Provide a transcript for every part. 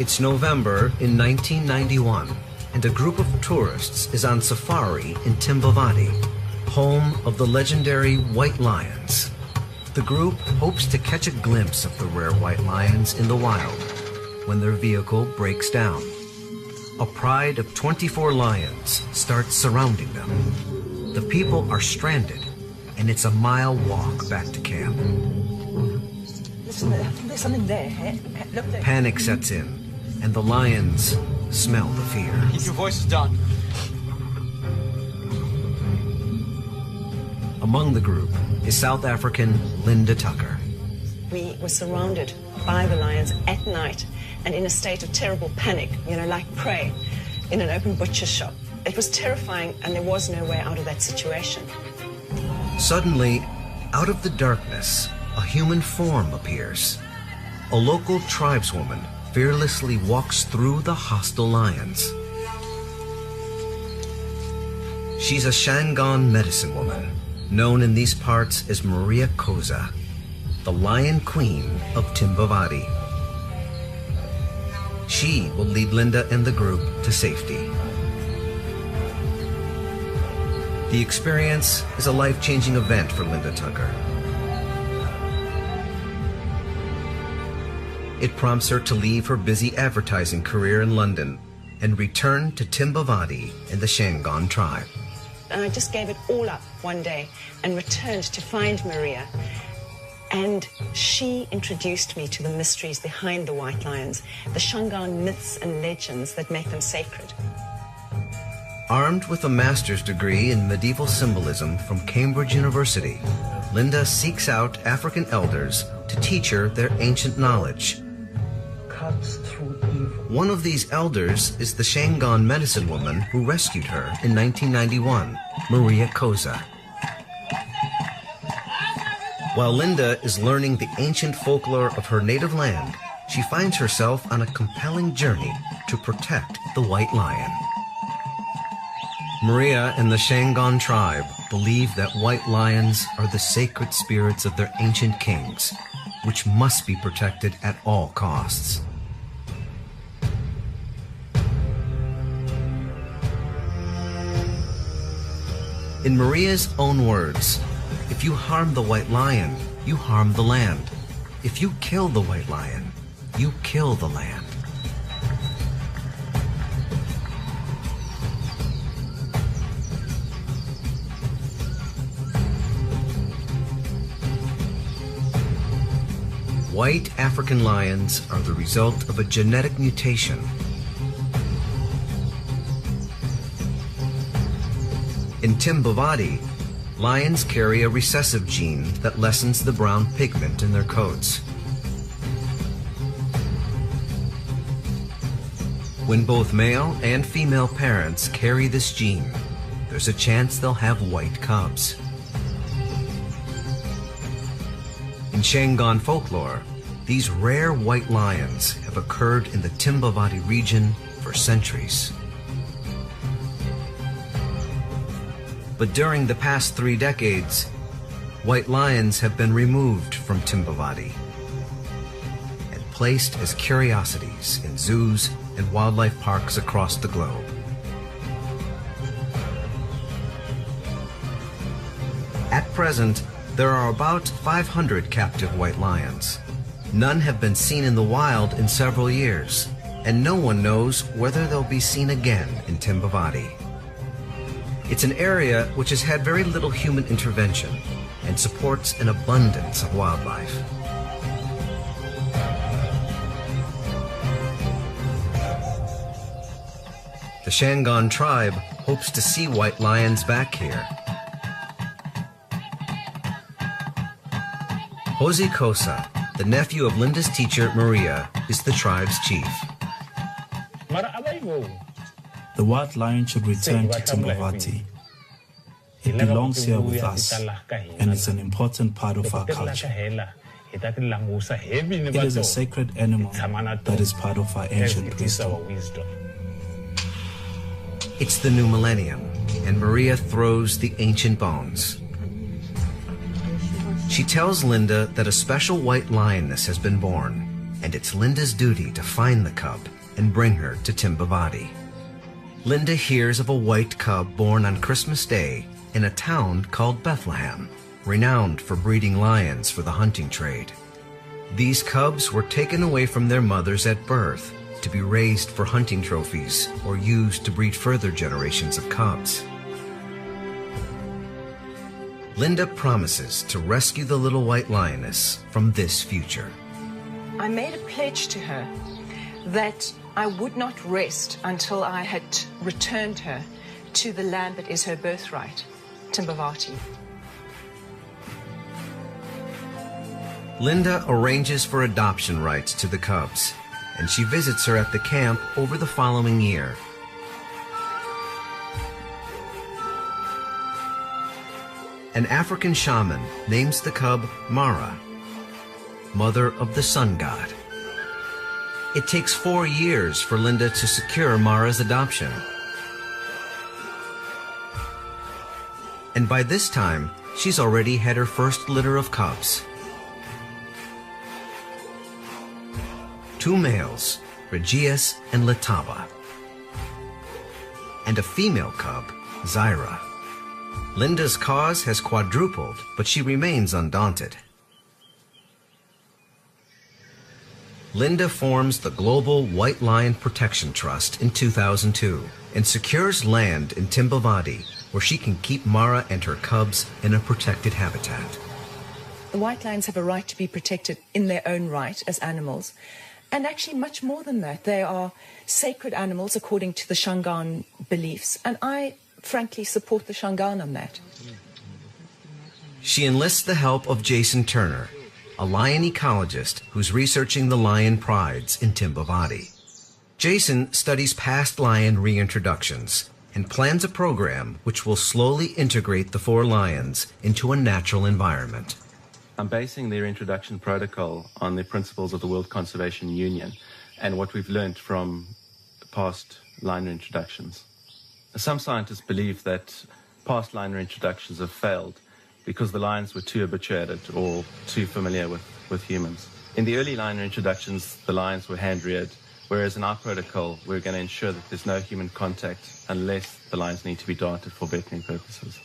It's November in 1991, and a group of tourists is on safari in Timbavati, home of the legendary white lions. The group hopes to catch a glimpse of the rare white lions in the wild when their vehicle breaks down. A pride of 24 lions starts surrounding them. The people are stranded, and it's a mile walk back to camp. Listen, I think there's something there. Look there. Panic sets in, and the lions smell the fear. Keep your voices down. Among the group is South African Linda Tucker. We were surrounded by the lions at night and in a state of terrible panic, like prey in an open butcher shop. It was terrifying, and there was no way out of that situation. Suddenly, out of the darkness, a human form appears. A local tribeswoman fearlessly walks through the hostile lions. She's a Shangaan medicine woman, known in these parts as Maria Koza, the Lion Queen of Timbavati. She will lead Linda and the group to safety. The experience is a life-changing event for Linda Tucker. It prompts her to leave her busy advertising career in London and return to Timbavati and the Shangaan tribe. And I just gave it all up one day and returned to find Maria. And she introduced me to the mysteries behind the white lions, the Shangaan myths and legends that make them sacred. Armed with a master's degree in medieval symbolism from Cambridge University, Linda seeks out African elders to teach her their ancient knowledge. One of these elders is the Shangaan medicine woman who rescued her in 1991, Maria Koza. While Linda is learning the ancient folklore of her native land, she finds herself on a compelling journey to protect the white lion. Maria and the Shangaan tribe believe that white lions are the sacred spirits of their ancient kings, which must be protected at all costs. In Maria's own words, if you harm the white lion, you harm the land. If you kill the white lion, you kill the land. White African lions are the result of a genetic mutation. In Timbavati, lions carry a recessive gene that lessens the brown pigment in their coats. When both male and female parents carry this gene, there's a chance they'll have white cubs. In Shangaan folklore, these rare white lions have occurred in the Timbavati region for centuries. But during the past 3 decades, white lions have been removed from Timbavati and placed as curiosities in zoos and wildlife parks across the globe. At present, there are about 500 captive white lions. None have been seen in the wild in several years, and no one knows whether they'll be seen again in Timbavati. It's an area which has had very little human intervention and supports an abundance of wildlife. The Shangaan tribe hopes to see white lions back here. Jose Kosa, the nephew of Linda's teacher Maria, is the tribe's chief. The white lion should return to Timbavati. It belongs here with us, and it's an important part of our culture. It is a sacred animal that is part of our ancient wisdom. It's the new millennium, and Maria throws the ancient bones. She tells Linda that a special white lioness has been born, and it's Linda's duty to find the cub and bring her to Timbavati. Linda hears of a white cub born on Christmas Day in a town called Bethlehem, renowned for breeding lions for the hunting trade. These cubs were taken away from their mothers at birth to be raised for hunting trophies or used to breed further generations of cubs. Linda promises to rescue the little white lioness from this future. I made a pledge to her that I would not rest until I had returned her to the land that is her birthright, Timbavati. Linda arranges for adoption rights to the cubs, and she visits her at the camp over the following year. An African shaman names the cub Mara, mother of the sun god. It takes 4 years for Linda to secure Mara's adoption. And by this time, she's already had her first litter of cubs. 2 males, Regius and Letaba, and a female cub, Zyra. Linda's cause has quadrupled, but she remains undaunted. Linda forms the Global White Lion Protection Trust in 2002 and secures land in Timbavati where she can keep Mara and her cubs in a protected habitat. The white lions have a right to be protected in their own right as animals, and actually much more than that. They are sacred animals according to the Shangaan beliefs, and I frankly support the Shangaan on that. She enlists the help of Jason Turner, a lion ecologist who's researching the lion prides in Timbavati. Jason studies past lion reintroductions and plans a program which will slowly integrate the 4 lions into a natural environment. I'm basing their introduction protocol on the principles of the World Conservation Union and what we've learned from past lion introductions. Some scientists believe that past lion introductions have failed because the lions were too habituated or too familiar with humans. In the early lion introductions, the lions were hand-reared, whereas in our protocol, we're going to ensure that there's no human contact unless the lions need to be darted for veterinary purposes.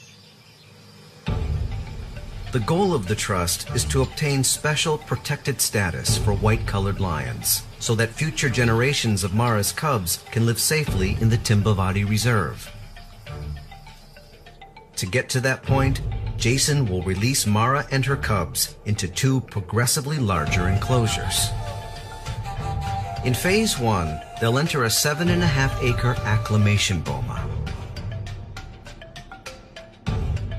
The goal of the trust is to obtain special protected status for white-colored lions so that future generations of Mara's cubs can live safely in the Timbavati Reserve. To get to that point, Jason will release Mara and her cubs into 2 progressively larger enclosures. In Phase 1, they'll enter a 7.5-acre acclimation boma.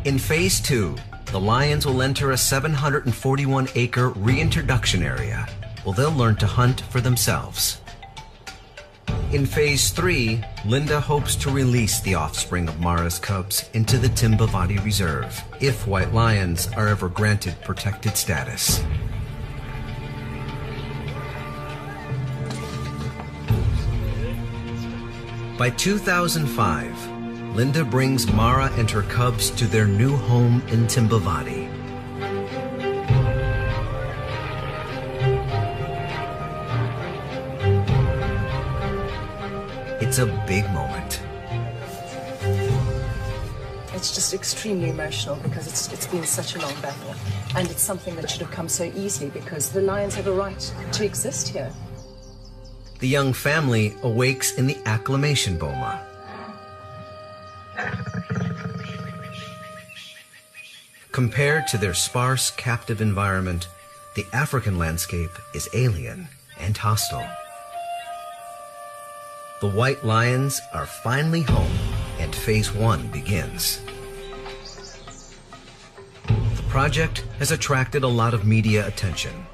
In Phase 2, the lions will enter a 741-acre reintroduction area, where they'll learn to hunt for themselves. In Phase 3, Linda hopes to release the offspring of Mara's cubs into the Timbavati Reserve, if white lions are ever granted protected status. By 2005, Linda brings Mara and her cubs to their new home in Timbavati. It's a big moment. It's just extremely emotional because it's been such a long battle, and it's something that should have come so easily because the lions have a right to exist here. The young family awakes in the acclimation boma. Compared to their sparse, captive environment, the African landscape is alien and hostile. The white lions are finally home, and Phase 1 begins. The project has attracted a lot of media attention.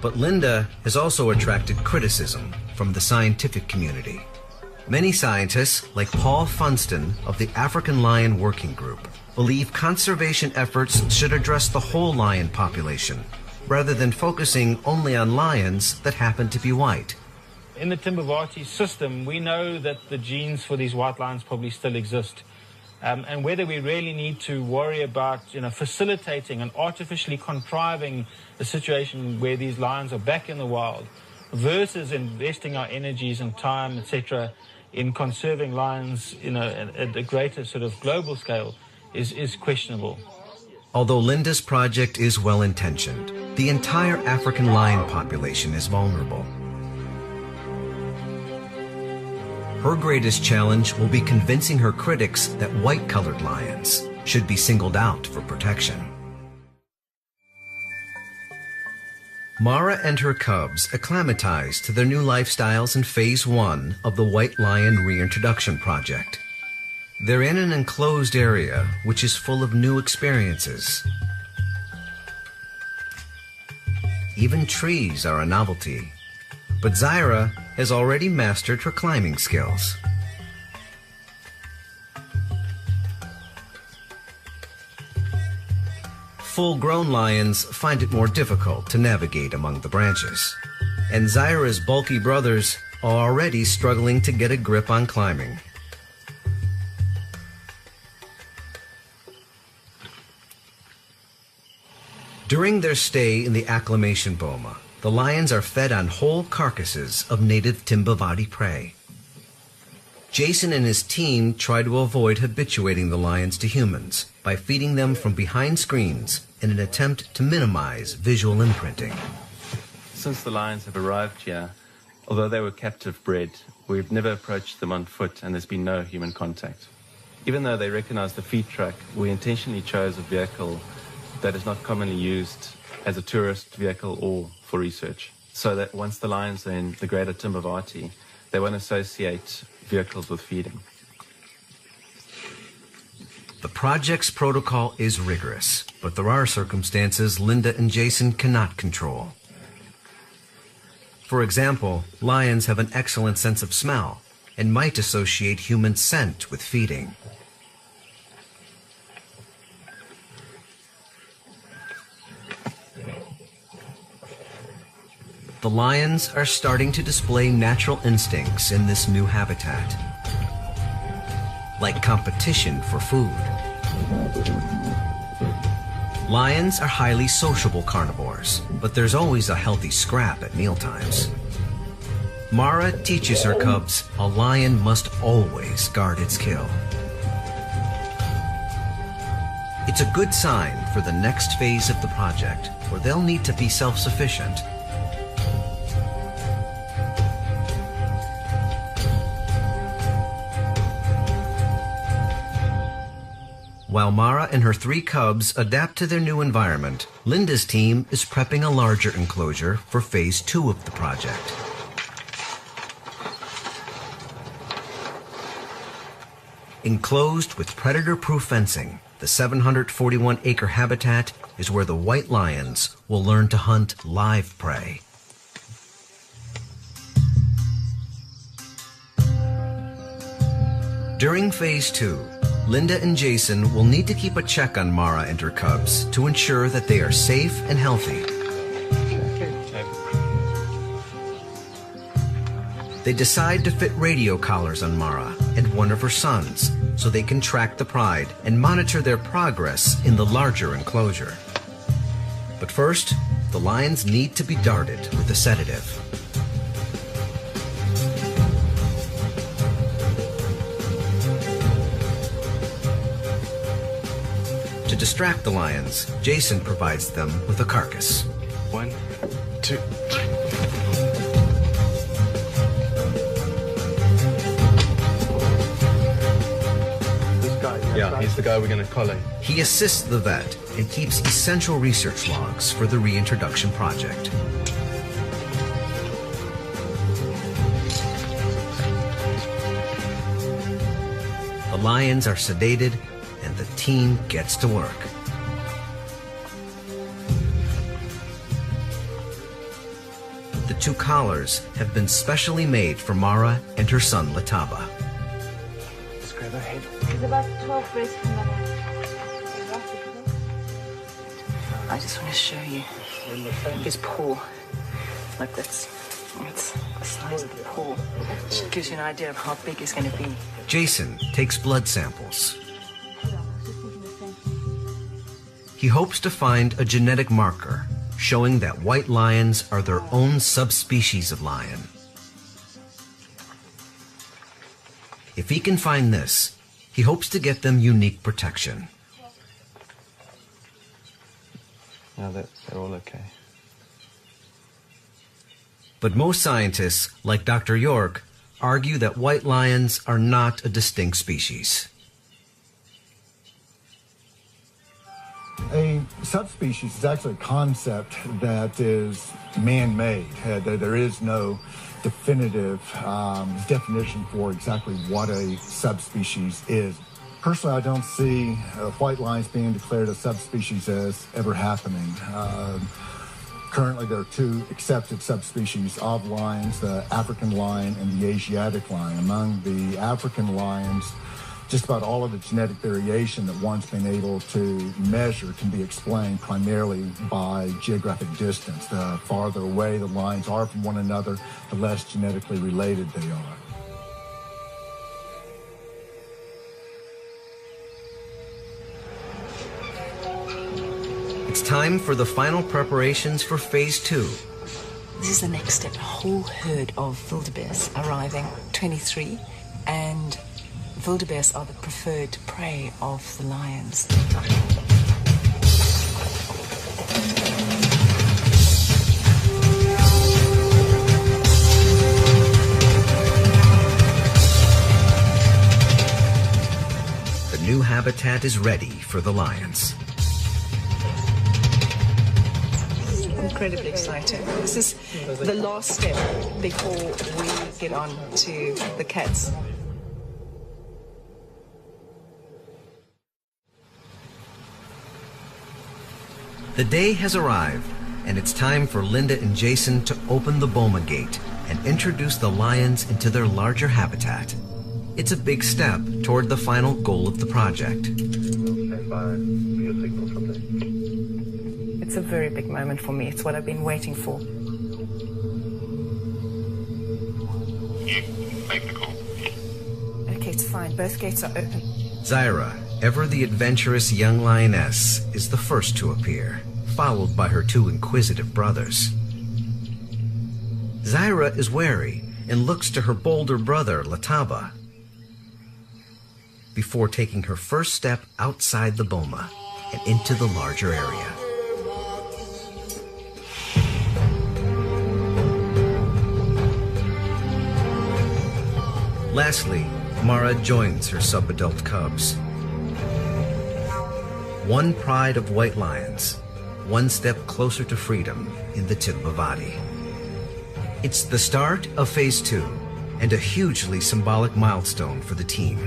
But Linda has also attracted criticism from the scientific community. Many scientists, like Paul Funston of the African Lion Working Group, believe conservation efforts should address the whole lion population, rather than focusing only on lions that happen to be white. In the Timbavati system, we know that the genes for these white lions probably still exist. and whether we really need to worry about, facilitating and artificially contriving a situation where these lions are back in the wild versus investing our energies and time, etc., in conserving lions, at a greater sort of global scale is questionable. Although Linda's project is well-intentioned, the entire African lion population is vulnerable. Her greatest challenge will be convincing her critics that white-colored lions should be singled out for protection. Mara and her cubs acclimatize to their new lifestyles in Phase 1 of the White Lion Reintroduction Project. They're in an enclosed area which is full of new experiences. Even trees are a novelty, but Zaira has already mastered her climbing skills. Full-grown lions find it more difficult to navigate among the branches, and Zaira's bulky brothers are already struggling to get a grip on climbing. During their stay in the acclimation boma, the lions are fed on whole carcasses of native Timbavati prey. Jason and his team try to avoid habituating the lions to humans by feeding them from behind screens in an attempt to minimize visual imprinting. Since the lions have arrived here, although they were captive bred, we've never approached them on foot and there's been no human contact. Even though they recognize the feed truck, we intentionally chose a vehicle that is not commonly used as a tourist vehicle or for research, so that once the lions are in the greater Timbavati, they won't associate vehicles with feeding. The project's protocol is rigorous, but there are circumstances Linda and Jason cannot control. For example, lions have an excellent sense of smell and might associate human scent with feeding. The lions are starting to display natural instincts in this new habitat, like competition for food. Lions are highly sociable carnivores, but there's always a healthy scrap at mealtimes. Mara teaches her cubs a lion must always guard its kill. It's a good sign for the next phase of the project, where they'll need to be self-sufficient. While Mara and her 3 cubs adapt to their new environment, Linda's team is prepping a larger enclosure for Phase 2 of the project. Enclosed with predator-proof fencing, the 741-acre habitat is where the white lions will learn to hunt live prey. During Phase 2, Linda and Jason will need to keep a check on Mara and her cubs to ensure that they are safe and healthy. They decide to fit radio collars on Mara and one of her sons so they can track the pride and monitor their progress in the larger enclosure. But first, the lions need to be darted with a sedative. To distract the lions, Jason provides them with a carcass. 1, 2, 3. Yeah, he's the guy we're going to collar. He assists the vet and keeps essential research logs for the reintroduction project. The lions are sedated and the team gets to work. The 2 collars have been specially made for Mara and her son Lataba. Just grab her head. It's about 12 rays from the I just want to show you his paw. Like that's the size of the paw. It gives you an idea of how big it's going to be. Jason takes blood samples. he hopes to find a genetic marker showing that white lions are their own subspecies of lion. If he can find this, he hopes to get them unique protection. Now they're all okay. But most scientists, like Dr. York, argue that white lions are not a distinct species. A subspecies is actually a concept that is man-made. There is no definitive definition for exactly what a subspecies is. Personally, I don't see white lions being declared a subspecies as ever happening. Currently, there are two accepted subspecies of lions, the African lion and the Asiatic lion. Among the African lions, just about all of the genetic variation that one's been able to measure can be explained primarily by geographic distance. The farther away the lions are from one another, the less genetically related they are. It's time for the final preparations for Phase 2. This is the next step. A whole herd of wildebeest arriving, 23, and wildebeest are the preferred prey of the lions. The new habitat is ready for the lions. Incredibly exciting. This is the last step before we get on to the cats. The day has arrived, and it's time for Linda and Jason to open the Boma Gate and introduce the lions into their larger habitat. It's a big step toward the final goal of the project. It's a very big moment for me. It's what I've been waiting for. Make the call. Okay, it's fine. Both gates are open. Zyra, ever the adventurous young lioness, is the first to appear, followed by her two inquisitive brothers. Zyra is wary and looks to her bolder brother, Lataba, before taking her first step outside the boma and into the larger area. Lastly, Mara joins her subadult cubs. One pride of white lions, one step closer to freedom in the Timbavati. It's the start of Phase 2 and a hugely symbolic milestone for the team.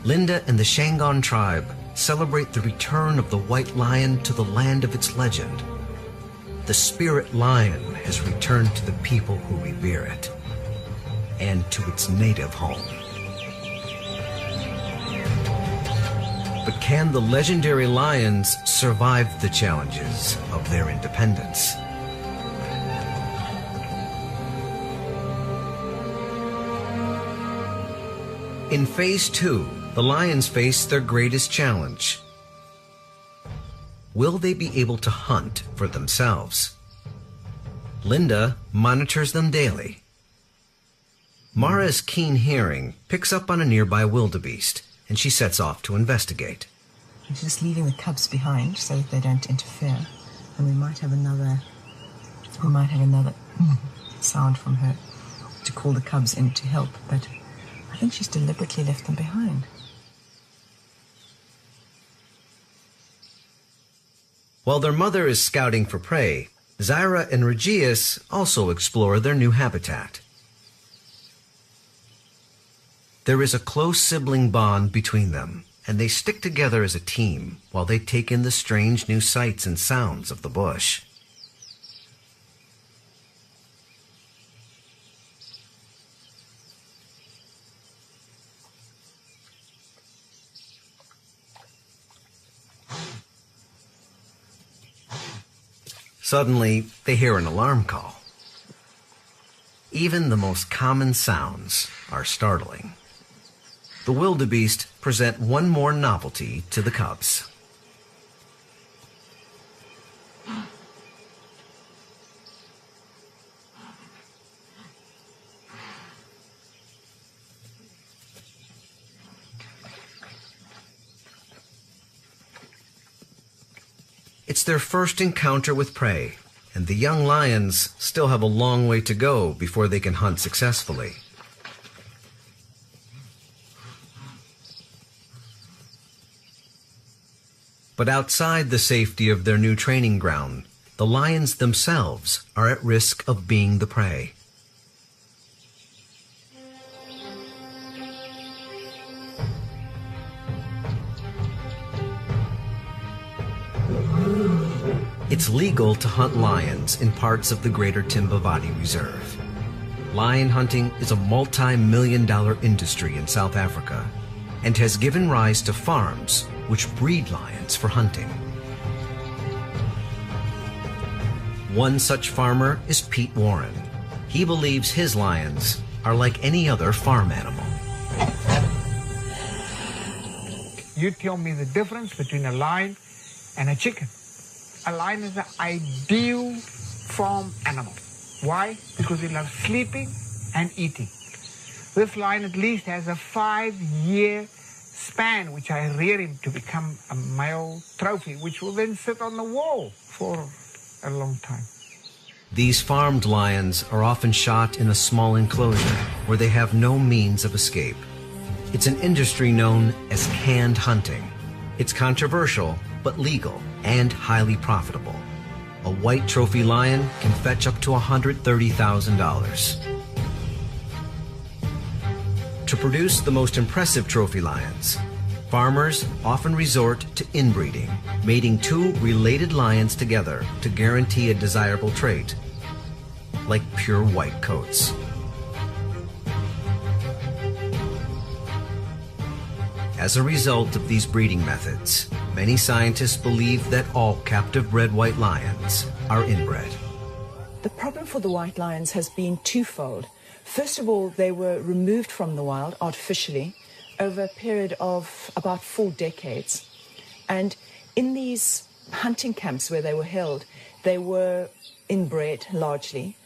Linda and the Shangaan tribe celebrate the return of the white lion to the land of its legend. The spirit lion has returned to the people who revere it and to its native home. But can the legendary lions survive the challenges of their independence? In Phase 2, the lions face their greatest challenge. Will they be able to hunt for themselves? Linda monitors them daily. Mara's keen hearing picks up on a nearby wildebeest, and she sets off to investigate. She's just leaving the cubs behind so that they don't interfere. And we might have another sound from her to call the cubs in to help, but I think she's deliberately left them behind. While their mother is scouting for prey, Zyra and Regius also explore their new habitat. There is a close sibling bond between them, and they stick together as a team while they take in the strange new sights and sounds of the bush. Suddenly, they hear an alarm call. Even the most common sounds are startling. the wildebeest present one more novelty to the cubs. It's their first encounter with prey, and the young lions still have a long way to go before they can hunt successfully. But outside the safety of their new training ground, the lions themselves are at risk of being the prey. It's legal to hunt lions in parts of the Greater Timbavati Reserve. Lion hunting is a multi-million-dollar industry in South Africa and has given rise to farms which breed lions for hunting. One such farmer is Pete Warren. He believes his lions are like any other farm animal. You tell me the difference between a lion and a chicken. A lion is an ideal farm animal. Why? Because it loves sleeping and eating. This lion at least has a 5-year span, which I rear him to become a male trophy, which will then sit on the wall for a long time. These farmed lions are often shot in a small enclosure where they have no means of escape. It's an industry known as canned hunting. It's controversial, but legal and highly profitable. A white trophy lion can fetch up to $130,000. To produce the most impressive trophy lions, farmers often resort to inbreeding, mating two related lions together to guarantee a desirable trait, like pure white coats. As a result of these breeding methods, many scientists believe that all captive-bred white lions are inbred. The problem for the white lions has been twofold. First of all, they were removed from the wild artificially over a period of about 4 decades. And in these hunting camps where they were held, they were inbred largely.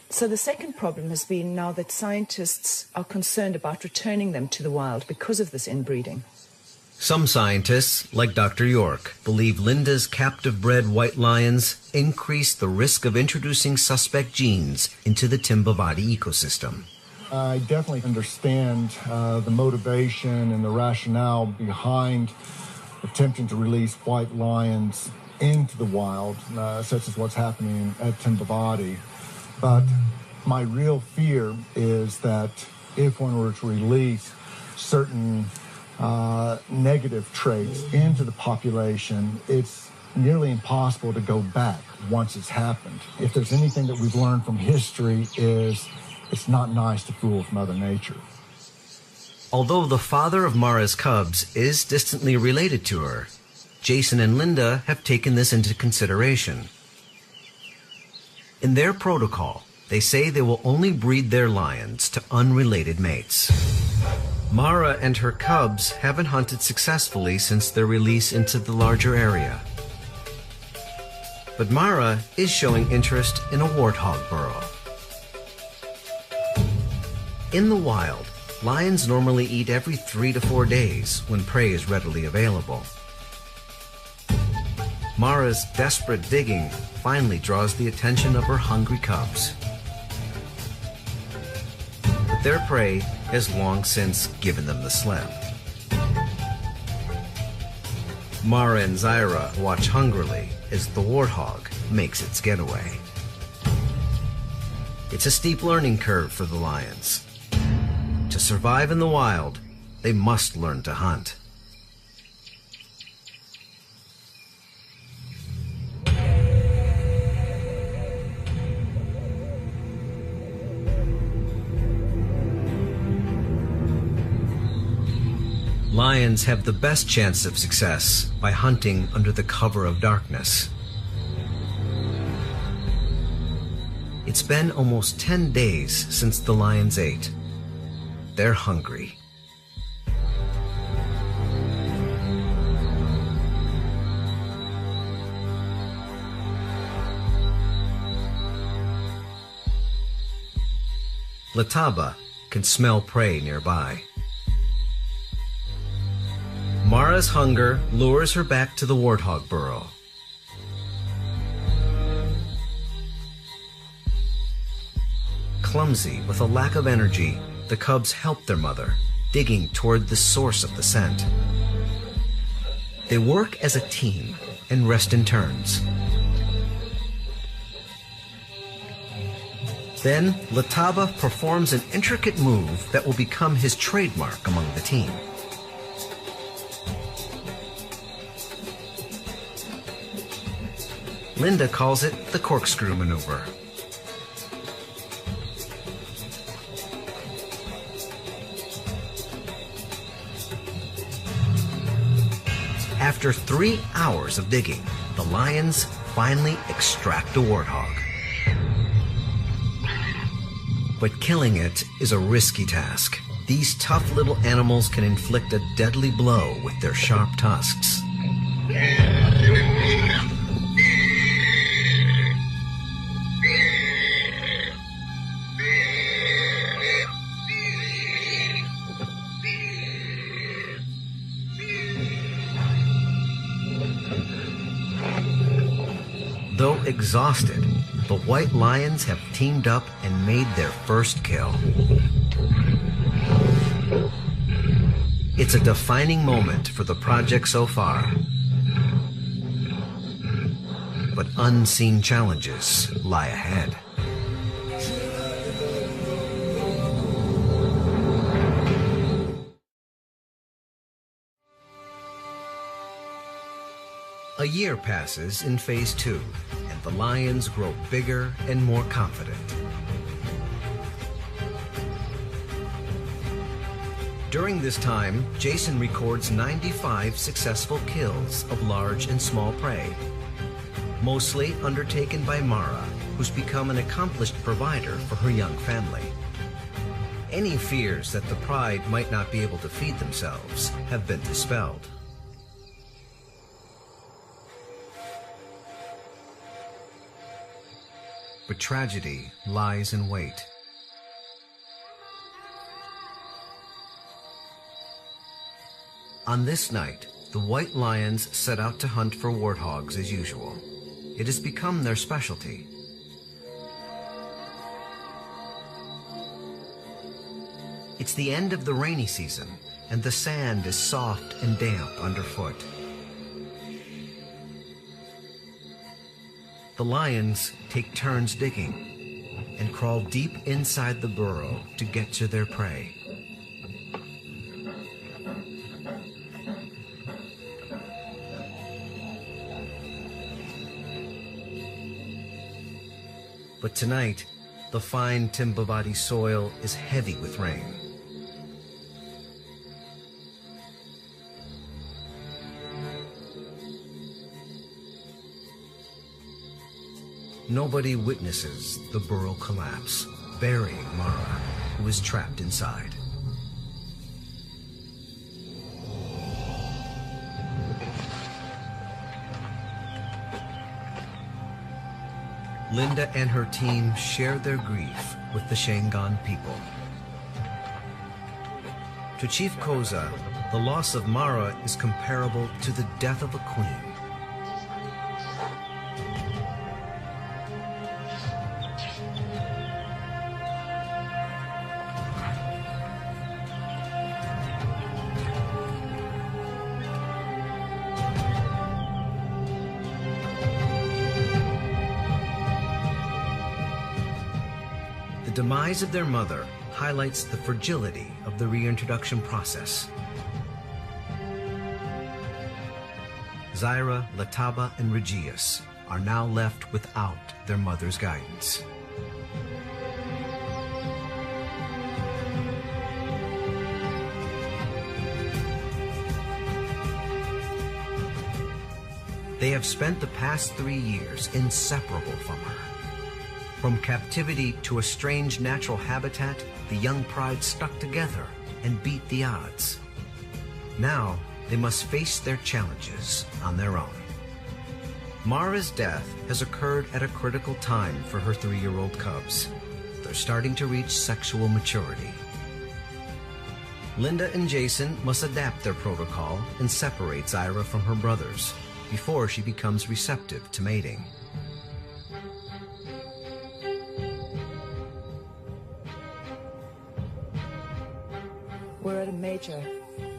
So the second problem has been now that scientists are concerned about returning them to the wild because of this inbreeding. Some scientists, like Dr. York, believe Linda's captive-bred white lions increase the risk of introducing suspect genes into the Timbavati ecosystem. I definitely understand the motivation and the rationale behind attempting to release white lions into the wild, such as what's happening at Timbavati. But my real fear is that if one were to release certain negative traits into the population, it's nearly impossible to go back once it's happened. If there's anything that we've learned from history is it's not nice to fool with Mother Nature. Although the father of Mara's cubs is distantly related to her, Jason and Linda have taken this into consideration. In their protocol, they say they will only breed their lions to unrelated mates. Mara and her cubs haven't hunted successfully since their release into the larger area. But Mara is showing interest in a warthog burrow. In the wild, lions normally eat every 3 to 4 days when prey is readily available. Mara's desperate digging finally draws the attention of her hungry cubs. But their prey has long since given them the slip. Mara and Zaira watch hungrily as the warthog makes its getaway. It's a steep learning curve for the lions. To survive in the wild, they must learn to hunt. Lions have the best chance of success by hunting under the cover of darkness. It's been almost 10 days since the lions ate. They're hungry. Lataba can smell prey nearby. Mara's hunger lures her back to the warthog burrow. Clumsy with a lack of energy, the cubs help their mother, digging toward the source of the scent. They work as a team and rest in turns. Then, Lataba performs an intricate move that will become his trademark among the team. Linda calls it the corkscrew maneuver. After 3 hours of digging, the lions finally extract a warthog. But killing it is a risky task. These tough little animals can inflict a deadly blow with their sharp tusks. Though exhausted, the white lions have teamed up and made their first kill. It's a defining moment for the project so far. But unseen challenges lie ahead. A year passes in Phase 2, and the lions grow bigger and more confident. During this time, Jason records 95 successful kills of large and small prey, mostly undertaken by Mara, who's become an accomplished provider for her young family. Any fears that the pride might not be able to feed themselves have been dispelled. But tragedy lies in wait. On this night, the white lions set out to hunt for warthogs as usual. It has become their specialty. It's the end of the rainy season, and the sand is soft and damp underfoot. The lions take turns digging and crawl deep inside the burrow to get to their prey. But tonight, the fine Timbavati soil is heavy with rain. Nobody witnesses the burrow collapse, burying Mara, who is trapped inside. Linda and her team share their grief with the Shangaan people. To Chief Koza, the loss of Mara is comparable to the death of a queen. The demise of their mother highlights the fragility of the reintroduction process. Zaira, Lataba, and Regius are now left without their mother's guidance. They have spent the past 3 years inseparable from her. From captivity to a strange natural habitat, the young pride stuck together and beat the odds. Now, they must face their challenges on their own. Mara's death has occurred at a critical time for her 3-year-old cubs. both are starting to reach sexual maturity. Linda and Jason must adapt their protocol and separate Zyra from her brothers before she becomes receptive to mating. We're at a major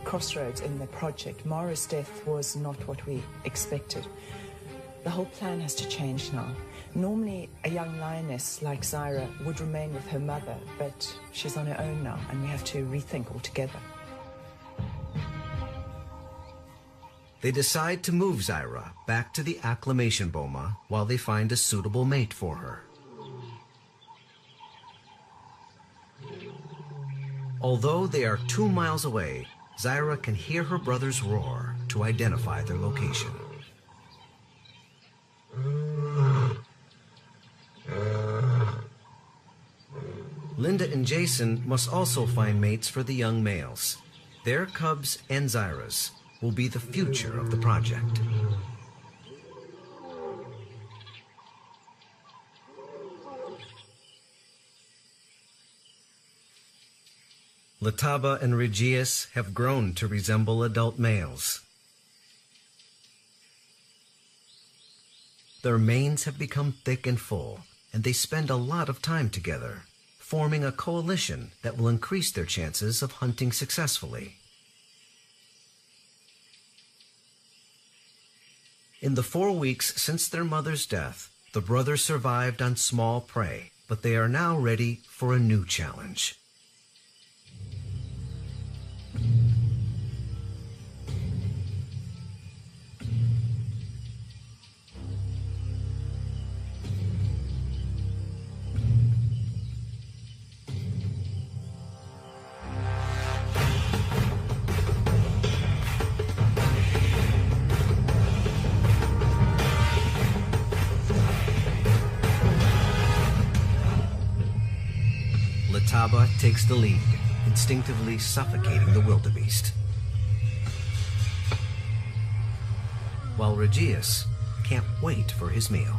crossroads in the project. Mara's death was not what we expected. The whole plan has to change now. Normally, a young lioness like Zyra would remain with her mother, but she's on her own now, and we have to rethink altogether. They decide to move Zyra back to the acclimation boma while they find a suitable mate for her. Although they are 2 miles away, Zyra can hear her brother's roar to identify their location. Linda and Jason must also find mates for the young males. Their cubs and Zyra's will be the future of the project. Lataba and Regius have grown to resemble adult males. Their manes have become thick and full, and they spend a lot of time together, forming a coalition that will increase their chances of hunting successfully. In the 4 weeks since their mother's death, the brothers survived on small prey, but they are now ready for a new challenge. Lataba takes the lead, instinctively suffocating the wildebeest, while Regius can't wait for his meal.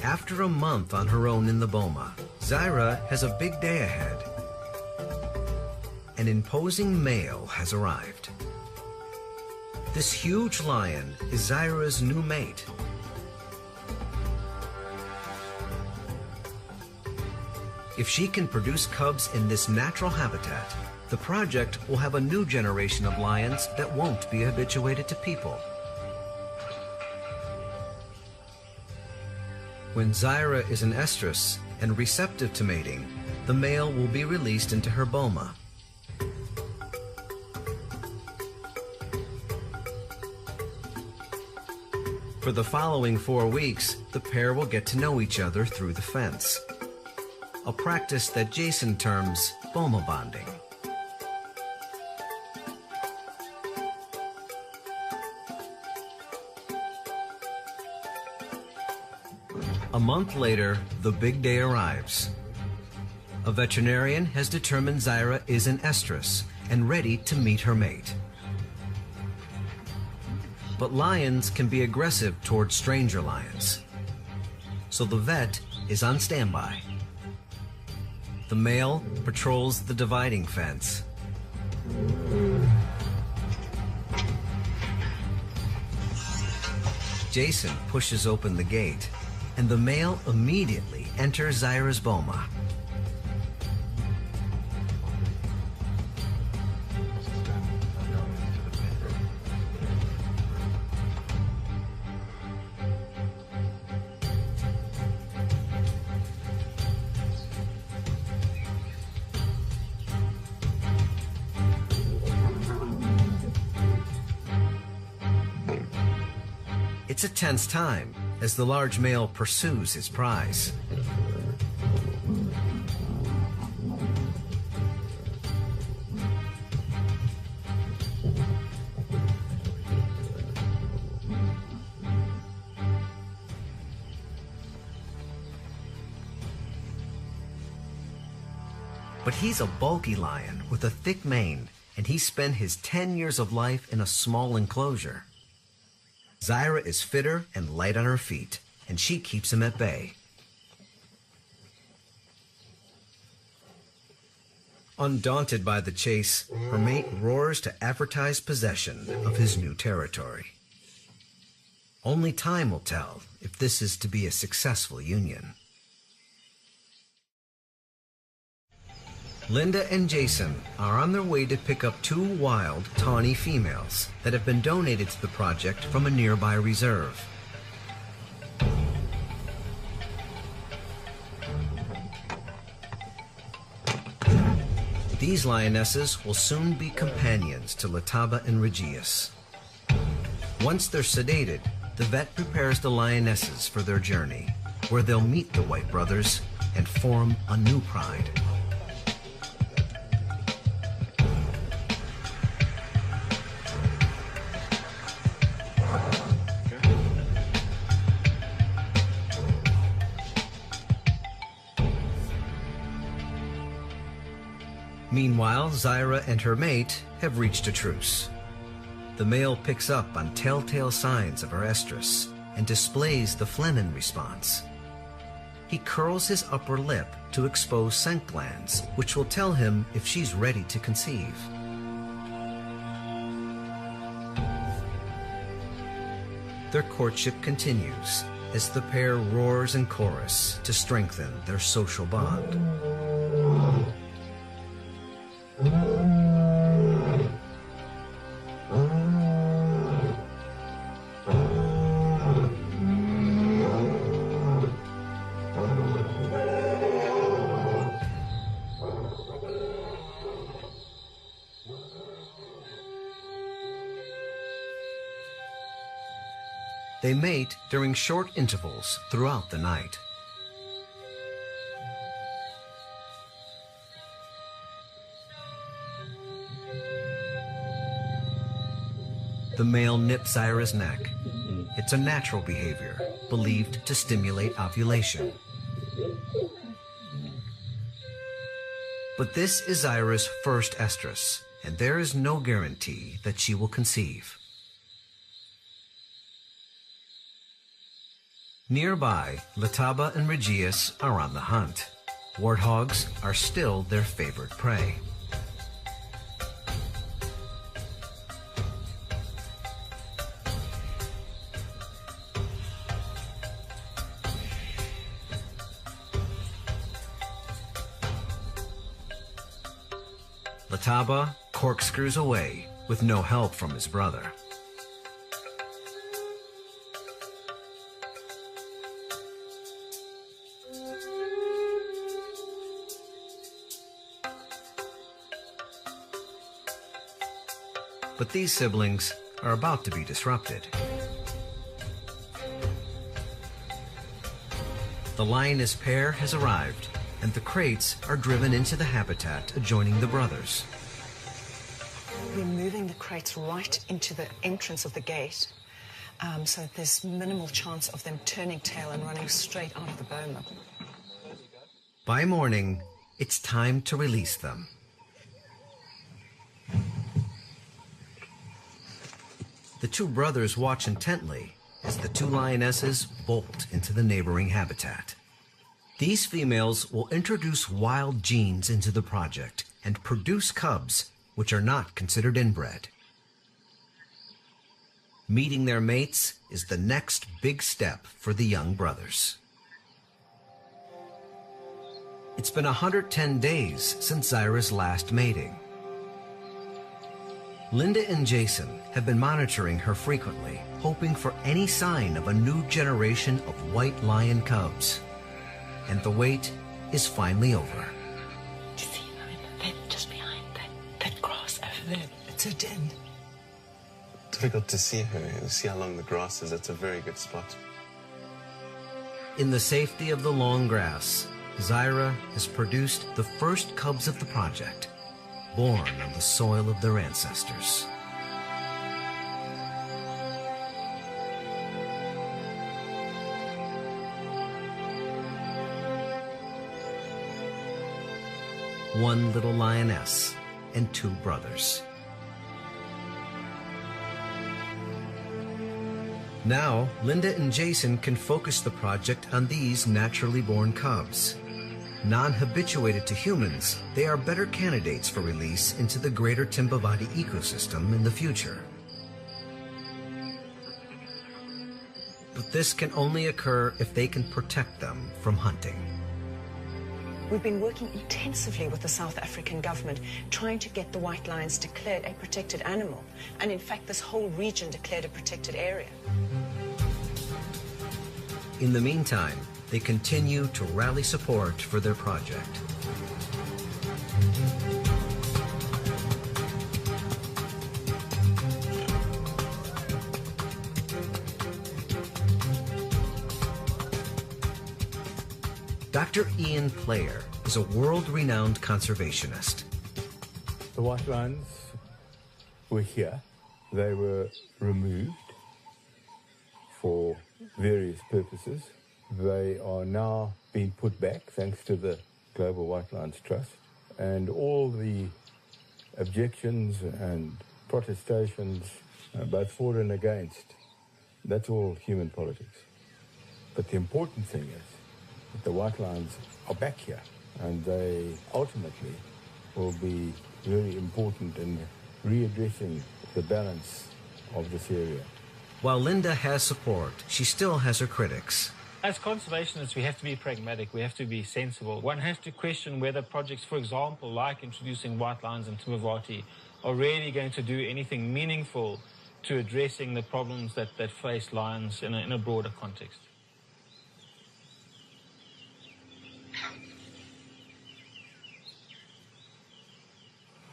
After a month on her own in the boma, Zyra has a big day ahead. An imposing male has arrived. This huge lion is Zyra's new mate. If she can produce cubs in this natural habitat, the project will have a new generation of lions that won't be habituated to people. When Zyra is an estrus and receptive to mating, the male will be released into her boma. For the following 4 weeks, the pair will get to know each other through the fence, a practice that Jason terms boma bonding. A month later, the big day arrives. A veterinarian has determined Zyra is an estrus and ready to meet her mate. But lions can be aggressive toward stranger lions, so the vet is on standby. The male patrols the dividing fence. Jason pushes open the gate, and the male immediately enters Zyra's boma. It's a tense time as the large male pursues his prize. But he's a bulky lion with a thick mane, and he spent his 10 years of life in a small enclosure. Zaira is fitter and light on her feet, and she keeps him at bay. Undaunted by the chase, her mate roars to advertise possession of his new territory. Only time will tell if this is to be a successful union. Linda and Jason are on their way to pick up 2 wild tawny females that have been donated to the project from a nearby reserve. These lionesses will soon be companions to Lataba and Regius. Once they're sedated, the vet prepares the lionesses for their journey, where they'll meet the White brothers and form a new pride. Meanwhile, Zaira and her mate have reached a truce. The male picks up on telltale signs of her estrus and displays the Flennen response. He curls his upper lip to expose scent glands, which will tell him if she's ready to conceive. Their courtship continues as the pair roars in chorus to strengthen their social bond. They mate during short intervals throughout the night. The male nips Zaira's neck. It's a natural behavior, believed to stimulate ovulation. But this is Zaira's first estrus, and there is no guarantee that she will conceive. Nearby, Lataba and Regius are on the hunt. Warthogs are still their favorite prey. Lataba corkscrews away with no help from his brother. But these siblings are about to be disrupted. The lioness pair has arrived, and the crates are driven into the habitat adjoining the brothers. We're moving the crates right into the entrance of the gate, so that there's minimal chance of them turning tail and running straight out of the boma. By morning, it's time to release them. The 2 brothers watch intently as the 2 lionesses bolt into the neighboring habitat. These females will introduce wild genes into the project and produce cubs, which are not considered inbred. Meeting their mates is the next big step for the young brothers. It's been 110 days since Zaira's last mating. Linda and Jason have been monitoring her frequently, hoping for any sign of a new generation of white lion cubs. And the wait is finally over. Do you see that just behind that grass over there? It's her den. Difficult to see her. You see how long the grass is. It's a very good spot. In the safety of the long grass, Zaira has produced the first cubs of the project, born on the soil of their ancestors. one little lioness and 2 brothers. Now, Linda and Jason can focus the project on these naturally born cubs. Non-habituated to humans, they are better candidates for release into the greater Timbavati ecosystem in the future. But this can only occur if they can protect them from hunting. We've been working intensively with the South African government trying to get the white lions declared a protected animal. And in fact, this whole region declared a protected area. In the meantime, they continue to rally support for their project. Dr. Ian Player is a world-renowned conservationist. The white lions were here. They were removed for various purposes. They are now being put back thanks to the Global White Lions Trust. And all the objections and protestations, both for and against, that's all human politics. But the important thing is that the white lions are back here, and they ultimately will be very important in readdressing the balance of this area. While Linda has support, she still has her critics. As conservationists, we have to be pragmatic, we have to be sensible. One has to question whether projects, for example, like introducing white lions in Timbavati, are really going to do anything meaningful to addressing the problems that face lions in a broader context.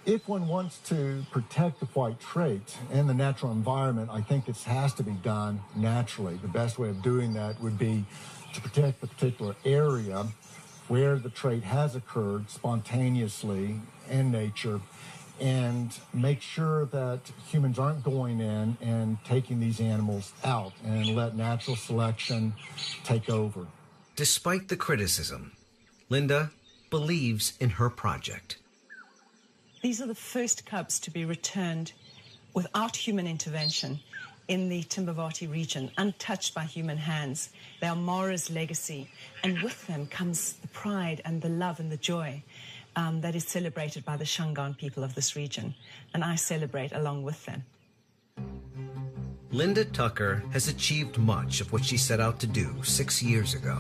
If one wants to protect the white trait in the natural environment, I think this has to be done naturally. The best way of doing that would be to protect the particular area where the trait has occurred spontaneously in nature, and make sure that humans aren't going in and taking these animals out, and let natural selection take over. Despite the criticism, Linda believes in her project. These are the first cubs to be returned without human intervention in the Timbavati region, untouched by human hands. They are Mara's legacy, and with them comes the pride and the love and the joy that is celebrated by the Shangaan people of this region, and I celebrate along with them. Linda Tucker has achieved much of what she set out to do 6 years ago.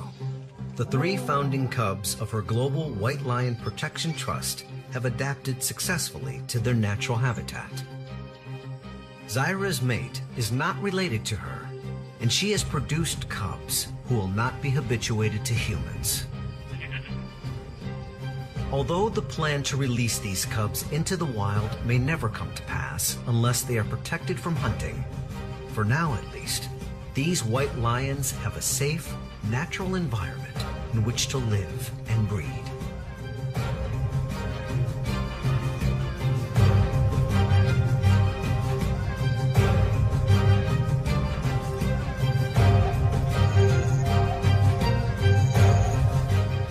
The 3 founding cubs of her Global White Lion Protection Trust have adapted successfully to their natural habitat. Zyra's mate is not related to her, and she has produced cubs who will not be habituated to humans. Although the plan to release these cubs into the wild may never come to pass unless they are protected from hunting, for now at least, these white lions have a safe, natural environment in which to live and breed.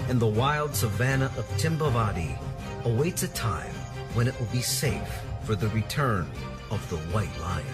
And the wild savanna of Timbavati awaits a time when it will be safe for the return of the white lion.